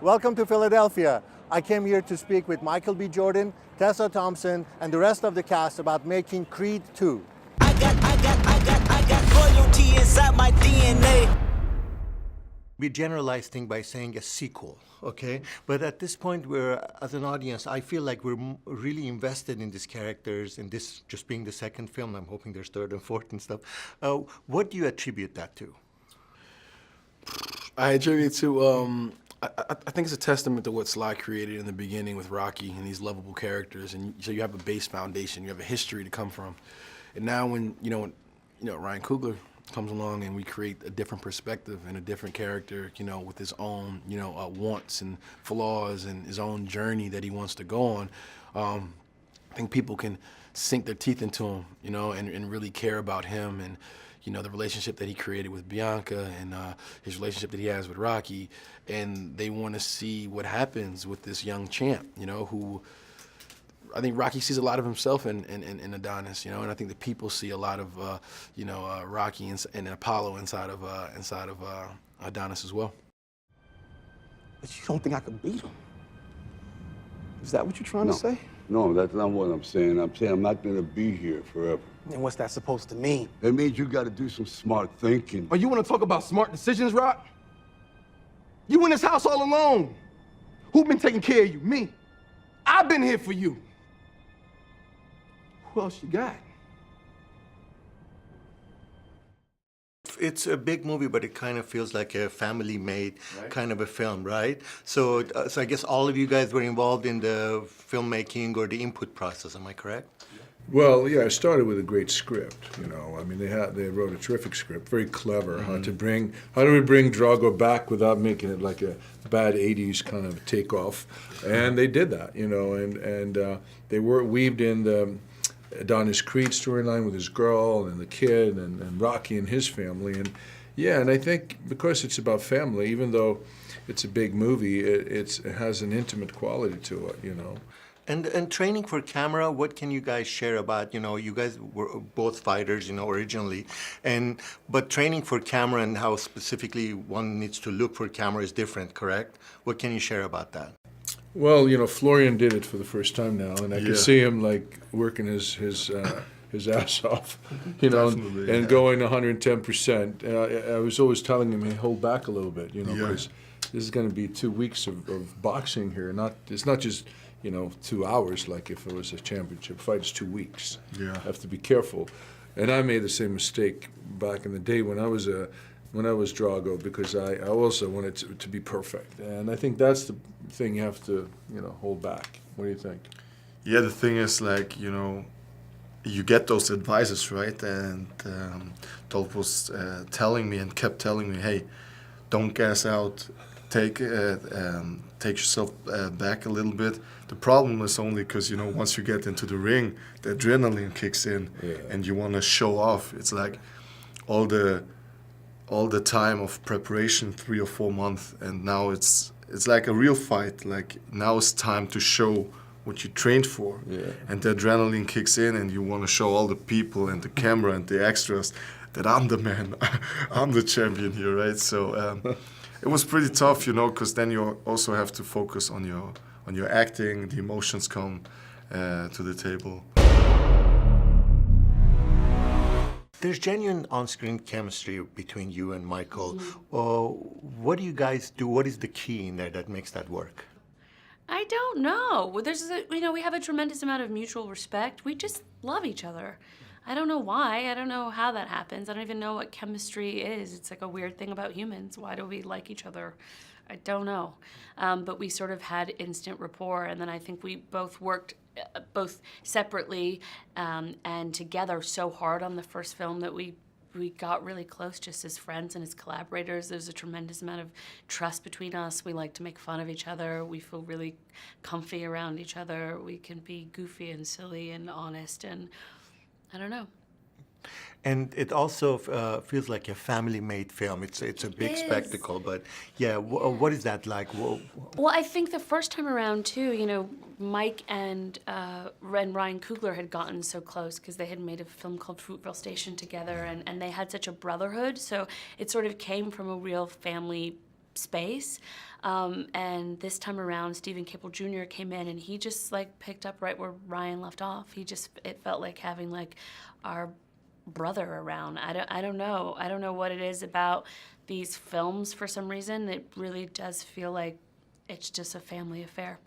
Welcome to Philadelphia. I came here to speak with Michael B. Jordan, Tessa Thompson, and the rest of the cast about making Creed 2. I got royalty inside my DNA. We generalize things by saying a sequel, okay? But at this point, as an audience, I feel like we're really invested in these characters, and this just being the second film. I'm hoping there's third and fourth and stuff. What do you attribute that to? I attribute it to, I think it's a testament to what Sly created in the beginning with Rocky and these lovable characters. And so you have a base foundation, you have a history to come from. And now when, Ryan Coogler comes along and we create a different perspective and a different character, with his own, wants and flaws and his own journey that he wants to go on, I think people can sink their teeth into him, and really care about him and, the relationship that he created with Bianca and his relationship that he has with Rocky, and they want to see what happens with this young champ, who I think Rocky sees a lot of himself in Adonis, and I think the people see a lot of, Rocky and Apollo inside of Adonis as well. But you don't think I could beat him? Is that what you're trying to say? No, that's not what I'm saying. I'm saying I'm not gonna be here forever. And what's that supposed to mean? It means you gotta do some smart thinking. Oh, you want to talk about smart decisions, Rock? You in this house all alone. Who been taking care of you? Me. I've been here for you. Who else you got? It's a big movie, but it kind of feels like a family-made kind of a film, right? So I guess all of you guys were involved in the filmmaking or the input process. Am I correct? Well, yeah, I started with a great script. I mean, they wrote a terrific script, very clever. How do we bring Drago back without making it like a bad '80s kind of takeoff? And they did that, and they were weaved in the Adonis Creed storyline with his girl and the kid and Rocky and his family. And yeah, and I think because it's about family, even though it's a big movie, it has an intimate quality to it, And training for camera, what can you guys share about, you guys were both fighters, originally, but training for camera and how specifically one needs to look for camera is different, correct? What can you share about that? Well, Florian did it for the first time now, and I could see him like working his ass off, and going 110%. I was always telling him, hey, hold back a little bit, because this is going to be 2 weeks of boxing here. It's not just 2 hours like if it was a championship fight. It's 2 weeks. Yeah, have to be careful. And I made the same mistake back in the day when I was Drago, because I also wanted to be perfect. And I think that's the thing you have to, hold back. What do you think? Yeah, the thing is, you get those advices, right? And Dolph was telling me and kept telling me, hey, don't gas out, take yourself back a little bit. The problem is only because, once you get into the ring, the adrenaline kicks in, and you want to show off. It's like all the time of preparation, 3 or 4 months, and now it's like a real fight. Like now it's time to show what you trained for, and the adrenaline kicks in, and you want to show all the people and the camera and the extras that I'm the man, I'm the champion here, right? So it was pretty tough, because then you also have to focus on your acting. The emotions come to the table. There's genuine on-screen chemistry between you and Michael. What do you guys do? What is the key in there that makes that work? I don't know. We have a tremendous amount of mutual respect. We just love each other. I don't know why. I don't know how that happens. I don't even know what chemistry is. It's like a weird thing about humans. Why do we like each other? I don't know. But we sort of had instant rapport, and then I think we both worked both separately and together so hard on the first film that we got really close just as friends and as collaborators. There's a tremendous amount of trust between us. We like to make fun of each other. We feel really comfy around each other. We can be goofy and silly and honest, and I don't know. And it also feels like a family-made film. It's a big spectacle, but yeah, what is that like? Well, I think the first time around too, Mike and Ryan Coogler had gotten so close because they had made a film called Fruitvale Station together, and they had such a brotherhood. So it sort of came from a real family space. And this time around, Stephen Caple Jr. came in, and he just like picked up right where Ryan left off. It felt like having like our brother around. I don't know what it is about these films for some reason. It really does feel like it's just a family affair.